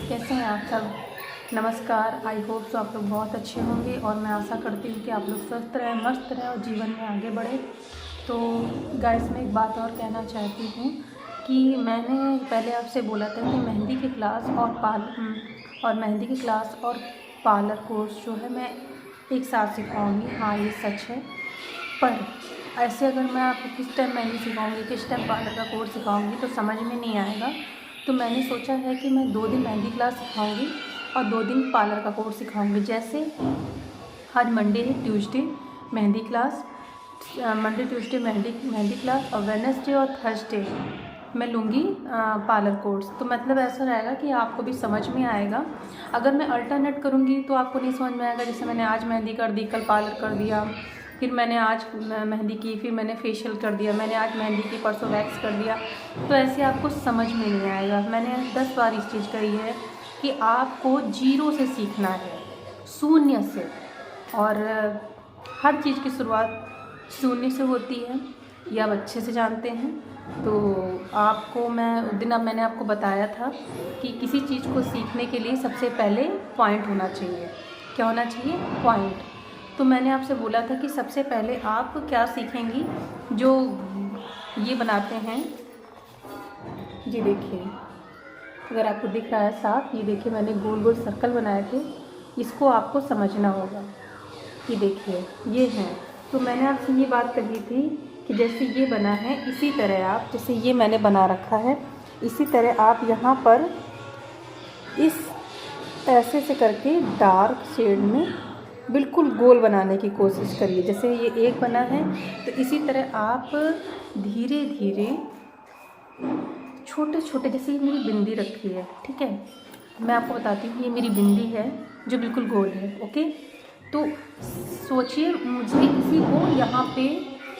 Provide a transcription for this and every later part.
कैसे हैं आप सब। नमस्कार। आई होप सो आप लोग बहुत अच्छे होंगे और मैं आशा करती हूँ कि आप लोग स्वस्थ रहें, मस्त रहें और जीवन में आगे बढ़ें। तो गाइस, मैं एक बात और कहना चाहती हूँ कि मैंने पहले आपसे बोला था कि मेहंदी की क्लास और पार्लर कोर्स जो है मैं एक साथ सिखाऊंगी। हाँ, ये सच है। पर ऐसे अगर मैं आपको किस टाइम मेहंदी सिखाऊंगी, किस टाइम पार्लर का कोर्स सिखाऊंगी तो समझ में नहीं आएगा। तो मैंने सोचा है कि मैं 2 दिन मेहंदी क्लास सिखाऊंगी और 2 दिन पार्लर का कोर्स सिखाऊंगी। जैसे आज मंडे है, Tuesday mehndi class, Monday Tuesday mehndi class और वेडनेसडे और थर्सडे मैं लूँगी पार्लर कोर्स। तो मतलब ऐसा रहेगा कि आपको भी समझ में आएगा। अगर मैं अल्टरनेट करूँगी तो आपको नहीं समझ में आएगा। जैसे मैंने आज मेहंदी कर दी, कल पार्लर कर दिया, फिर मैंने आज मेहंदी की, फिर मैंने फेशियल कर दिया, मैंने आज मेहंदी की, परसों वैक्स कर दिया, तो ऐसे आपको समझ में नहीं आएगा। मैंने 10 बार इस चीज़ कही है कि आपको जीरो से सीखना है, शून्य से। और हर चीज़ की शुरुआत शून्य से होती है, ये आप अच्छे से जानते हैं। तो आपको मैंने आपको बताया था कि किसी चीज़ को सीखने के लिए सबसे पहले पॉइंट होना चाहिए। क्या होना चाहिए? पॉइंट। तो मैंने आपसे बोला था कि सबसे पहले आप क्या सीखेंगी, जो ये बनाते हैं, ये देखिए, अगर आपको दिख रहा है साफ, ये देखिए मैंने गोल गोल सर्कल बनाए थे, इसको आपको समझना होगा। ये देखिए, ये हैं। तो मैंने आपसे ये बात कही थी कि जैसे ये बना है इसी तरह आप, जैसे ये मैंने बना रखा है, इसी तरह आप यहाँ पर इस ऐसे से करके डार्क शेड में बिल्कुल गोल बनाने की कोशिश करिए। जैसे ये एक बना है तो इसी तरह आप धीरे धीरे छोटे छोटे, जैसे ये मेरी बिंदी रखी है, ठीक है, मैं आपको बताती हूँ, ये मेरी बिंदी है जो बिल्कुल गोल है। ओके, तो सोचिए मुझे इसी को यहाँ पे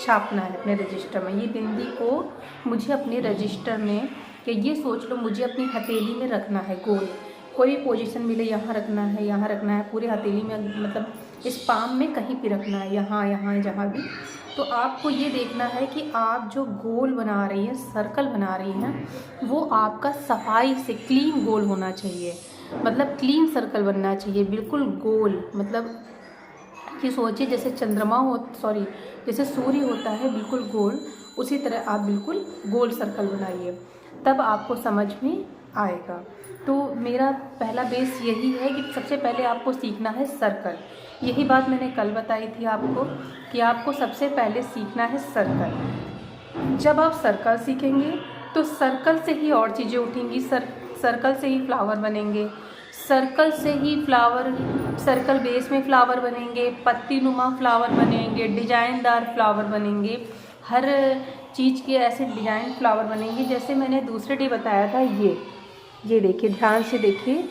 छापना है अपने रजिस्टर में। ये बिंदी को मुझे अपने रजिस्टर में, कि ये सोच लो मुझे अपनी हथेली में रखना है गोल। कोई भी पोजीशन मिले, यहाँ रखना है, यहाँ रखना है, पूरे हथेली में, मतलब इस पाम में कहीं भी रखना है, यहाँ जहाँ भी। तो आपको ये देखना है कि आप जो गोल बना रही हैं, सर्कल बना रही हैं, वो आपका सफाई से क्लीन गोल होना चाहिए। मतलब क्लीन सर्कल बनना चाहिए, बिल्कुल गोल। मतलब ये सोचिए जैसे जैसे सूर्य होता है बिल्कुल गोल, उसी तरह आप बिल्कुल गोल सर्कल बनाइए, तब आपको समझ में आएगा। तो मेरा पहला बेस यही है कि सबसे पहले आपको सीखना है सर्कल। यही बात मैंने कल बताई थी आपको कि आपको सबसे पहले सीखना है सर्कल। जब आप सर्कल सीखेंगे तो सर्कल से ही और चीज़ें उठेंगी। सर्कल से ही फ्लावर बनेंगे, सर्कल से ही सर्कल बेस में फ्लावर बनेंगे, पत्ती नुमा फ्लावर बनेंगे, डिजाइनदार फ्लावर बनेंगे, हर चीज़ के ऐसे डिजाइन फ्लावर बनेंगे। जैसे मैंने दूसरे डे बताया था, ये देखिए, ध्यान से देखिए,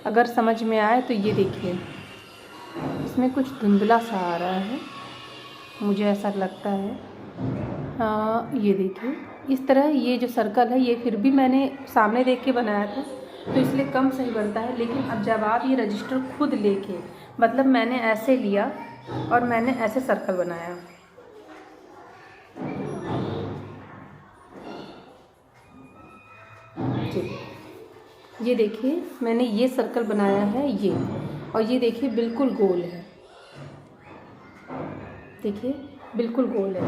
अगर समझ में आए तो ये देखिए, इसमें कुछ धुंधला सा आ रहा है, मुझे ऐसा लगता है। हाँ, ये देखिए, इस तरह ये जो सर्कल है, ये फिर भी मैंने सामने देख के बनाया था तो इसलिए कम सही बनता है। लेकिन अब जब आप ये रजिस्टर खुद लेके, मतलब मैंने ऐसे लिया और मैंने ऐसे सर्कल बनाया, ये देखिए मैंने ये सर्कल बनाया है, ये, और ये देखिए बिल्कुल गोल है, देखिए बिल्कुल गोल है।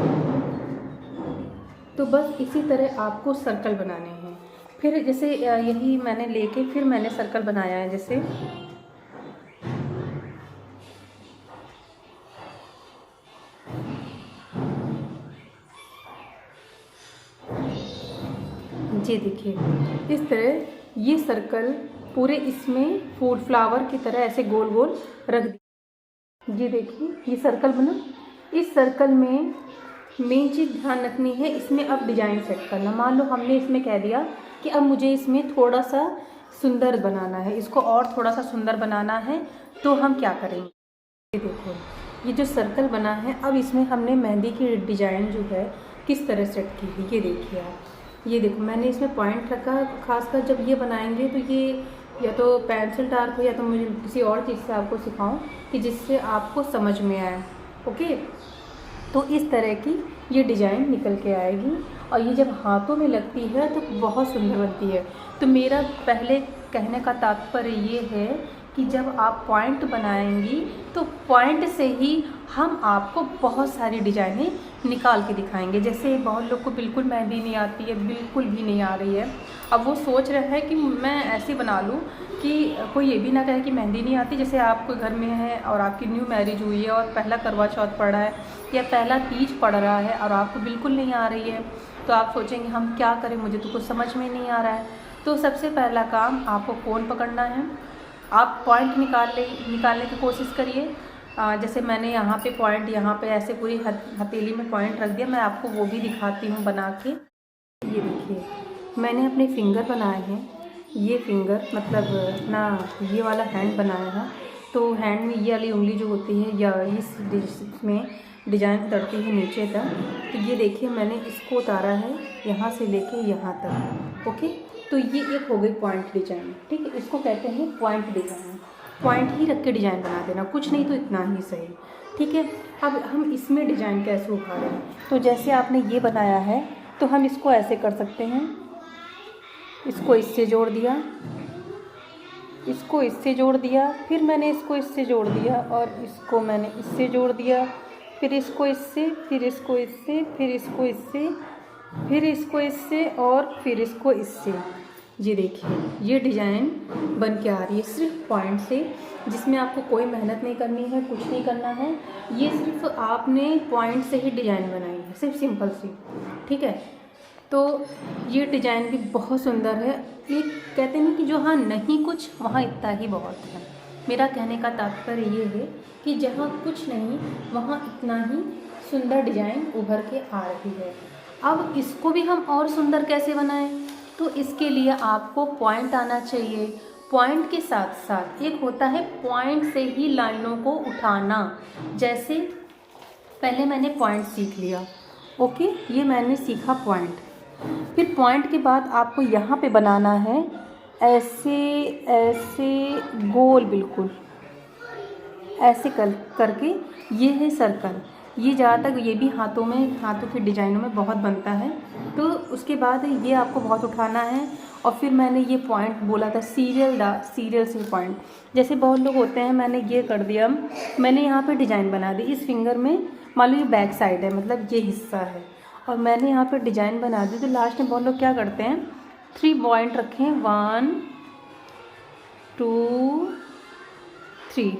तो बस इसी तरह आपको सर्कल बनाने हैं। फिर जैसे यही मैंने लेके फिर मैंने सर्कल बनाया है, जैसे ये देखिए, इस तरह ये सर्कल पूरे इसमें फूल फ्लावर की तरह ऐसे गोल गोल रख दिया। ये देखिए, ये सर्कल बना। इस सर्कल में मेन चीज़ ध्यान रखनी है, इसमें अब डिजाइन सेट करना। मान लो हमने इसमें कह दिया कि अब मुझे इसमें थोड़ा सा सुंदर बनाना है, इसको और थोड़ा सा सुंदर बनाना है, तो हम क्या करेंगे? ये देखो, ये जो सर्कल बना है, अब इसमें हमने मेहंदी की डिजाइन जो है किस तरह सेट की है, ये देखिए आप। ये देखो मैंने इसमें पॉइंट रखा, खासकर जब ये बनाएंगे तो ये या तो पेंसिल डार्क हो या तो मुझे किसी और चीज़ से आपको सिखाऊं कि जिससे आपको समझ में आए। ओके, तो इस तरह की ये डिज़ाइन निकल के आएगी और ये जब हाथों में लगती है तो बहुत सुंदर बनती है। तो मेरा पहले कहने का तात्पर्य ये है कि जब आप पॉइंट बनाएंगी तो पॉइंट से ही हम आपको बहुत सारी डिजाइनें निकाल के दिखाएंगे। जैसे बहुत लोग को बिल्कुल मेहंदी नहीं आती है, बिल्कुल भी नहीं आ रही है, अब वो सोच रहे हैं कि मैं ऐसी बना लूँ कि कोई ये भी ना कहे कि मेहंदी नहीं आती। जैसे आपको घर में है और आपकी न्यू मैरिज हुई है और पहला करवा चौथ पड़ रहा है या पहला तीज पड़ रहा है और आपको बिल्कुल नहीं आ रही है, तो आप सोचेंगे हम क्या करें, मुझे तो कुछ समझ में नहीं आ रहा है। तो सबसे पहला काम आपको फ़ोन पकड़ना है, आप पॉइंट निकालने की कोशिश करिए। जैसे मैंने यहाँ पे पॉइंट, यहाँ पे ऐसे पूरी हथेली में पॉइंट रख दिया। मैं आपको वो भी दिखाती हूँ बना के। ये देखिए मैंने अपने फिंगर बनाए हैं, ये फिंगर मतलब अपना ये वाला हैंड बनाया है। तो हैंड में ये वाली उंगली जो होती है या इसमें डिजाइन उतरती है नीचे तक। तो ये देखिए मैंने इसको उतारा है यहाँ से लेके यहाँ तक। ओके, तो ये एक हो गई पॉइंट डिजाइन। ठीक है, इसको कहते हैं पॉइंट डिजाइन। पॉइंट ही रख के डिजाइन बना देना, कुछ नहीं तो इतना ही सही। ठीक है, अब हम इसमें डिजाइन कैसे उभारें, तो जैसे आपने ये बनाया है तो हम इसको ऐसे कर सकते हैं, इसको इससे जोड़ दिया, इसको इससे जोड़ दिया, फिर मैंने इसको इससे जोड़ दिया और इसको मैंने इससे जोड़ दिया, फिर इसको इससे, फिर इसको इससे, फिर इसको इससे, फिर इसको इससे और फिर इसको इससे। ये देखिए ये डिज़ाइन बन के आ रही है सिर्फ पॉइंट से, जिसमें आपको कोई मेहनत नहीं करनी है, कुछ नहीं करना है। ये सिर्फ आपने पॉइंट से ही डिज़ाइन बनाई है, सिर्फ सिंपल सी। ठीक है, तो ये डिज़ाइन भी बहुत सुंदर है। ये कहते हैं कि जो हाँ नहीं कुछ वहाँ इतना ही बहुत है। मेरा कहने का तात्पर्य ये है कि जहाँ कुछ नहीं वहाँ इतना ही सुंदर डिज़ाइन उभर के आ रही है। अब इसको भी हम और सुंदर कैसे बनाएं, तो इसके लिए आपको पॉइंट आना चाहिए। पॉइंट के साथ साथ एक होता है पॉइंट से ही लाइनों को उठाना। जैसे पहले मैंने पॉइंट सीख लिया, ओके, ये मैंने सीखा पॉइंट। फिर पॉइंट के बाद आपको यहाँ पे बनाना है ऐसे ऐसे गोल, बिल्कुल ऐसे करके। ये है सर्कल, ये ज़्यादातर ये भी हाथों के डिज़ाइनों में बहुत बनता है। तो उसके बाद ये आपको बहुत उठाना है। और फिर मैंने ये पॉइंट बोला था सीरियल से पॉइंट। जैसे बहुत लोग होते हैं, मैंने ये कर दिया, मैंने यहाँ पे डिज़ाइन बना दी इस फिंगर में। मान लो ये बैक साइड है, मतलब ये हिस्सा है, और मैंने यहाँ पे डिज़ाइन बना दी। तो लास्ट में बहुत लोग क्या करते हैं, 3 पॉइंट रखें, 1 2 3,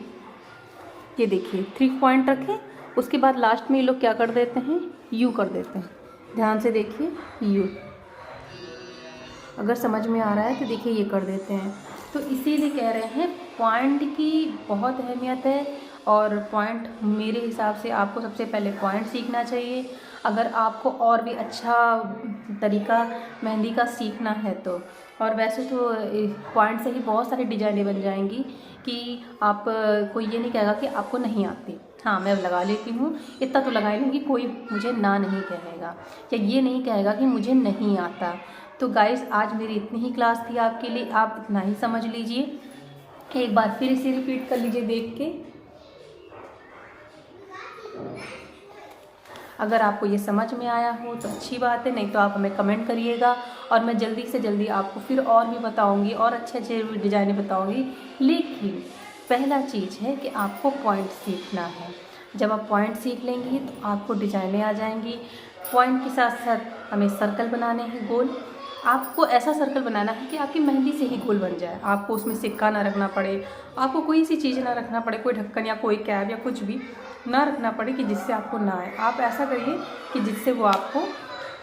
ये देखिए 3 पॉइंट रखें। उसके बाद लास्ट में ये लोग क्या कर देते हैं, यू कर देते हैं। ध्यान से देखिए, यू, अगर समझ में आ रहा है तो देखिए ये कर देते हैं। तो इसीलिए कह रहे हैं पॉइंट की बहुत अहमियत है। और पॉइंट मेरे हिसाब से आपको सबसे पहले पॉइंट सीखना चाहिए। अगर आपको और भी अच्छा तरीका मेहंदी का सीखना है तो, और वैसे तो पॉइंट से ही बहुत सारी डिजाइनें बन जाएंगी कि आप कोई ये नहीं कहेगा कि आपको नहीं आती। हाँ, मैं लगा लेती हूँ, इतना तो लगा ही लूँगी, कोई मुझे ना नहीं कहेगा या ये नहीं कहेगा कि मुझे नहीं आता। तो गाइस आज मेरी इतनी ही क्लास थी आपके लिए, आप इतना ही समझ लीजिए। एक बार फिर इसे रिपीट कर लीजिए देख के। अगर आपको ये समझ में आया हो तो अच्छी बात है, नहीं तो आप हमें कमेंट करिएगा और मैं जल्दी से जल्दी आपको फिर और भी बताऊंगी और अच्छे अच्छे डिज़ाइनें बताऊंगी। लेकिन पहला चीज़ है कि आपको पॉइंट सीखना है। जब आप पॉइंट सीख लेंगी तो आपको डिज़ाइनें आ जाएंगी। पॉइंट के साथ साथ हमें सर्कल बनाने हैं गोल। आपको ऐसा सर्कल बनाना है कि आपकी मेहंदी से ही गोल बन जाए, आपको उसमें सिक्का ना रखना पड़े, आपको कोई सी चीज़ ना रखना पड़े, कोई ढक्कन या कोई कैप या कुछ भी ना रखना पड़े कि जिससे आपको ना आए। आप ऐसा करिए कि जिससे वो आपको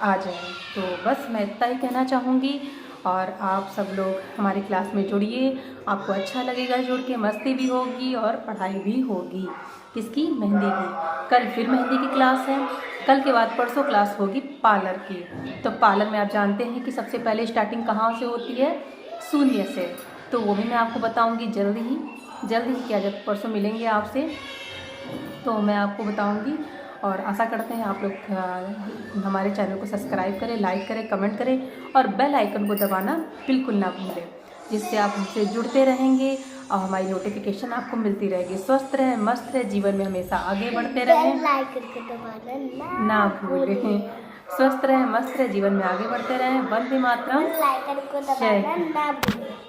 आ जाए। तो बस मैं इतना ही कहना चाहूँगी। और आप सब लोग हमारी क्लास में जुड़िए, आपको अच्छा लगेगा जुड़ के, मस्ती भी होगी और पढ़ाई भी होगी। किसकी, मेहंदी की। कल फिर मेहंदी की क्लास है, कल के बाद परसों क्लास होगी पार्लर की। तो पार्लर में आप जानते हैं कि सबसे पहले स्टार्टिंग कहाँ से होती है, शून्य से। तो वो भी मैं आपको बताऊंगी जल्दी ही क्या, जब परसों मिलेंगे आपसे तो मैं आपको बताऊंगी। और आशा करते हैं आप लोग हमारे चैनल को सब्सक्राइब करें, लाइक करें, कमेंट करें और बेल आइकन को दबाना बिल्कुल ना भूलें, जिससे आप हमसे जुड़ते रहेंगे और हमारी नोटिफिकेशन आपको मिलती रहेगी। स्वस्थ रहें, मस्त रहें, जीवन में हमेशा आगे बढ़ते रहें, बेल आइकन को दबाना ना भूलें। स्वस्थ रहें, मस्त रहें, जीवन में आगे बढ़ते रहें। वंदे मातरम, बेल आइकन को दबाना ना भूलें।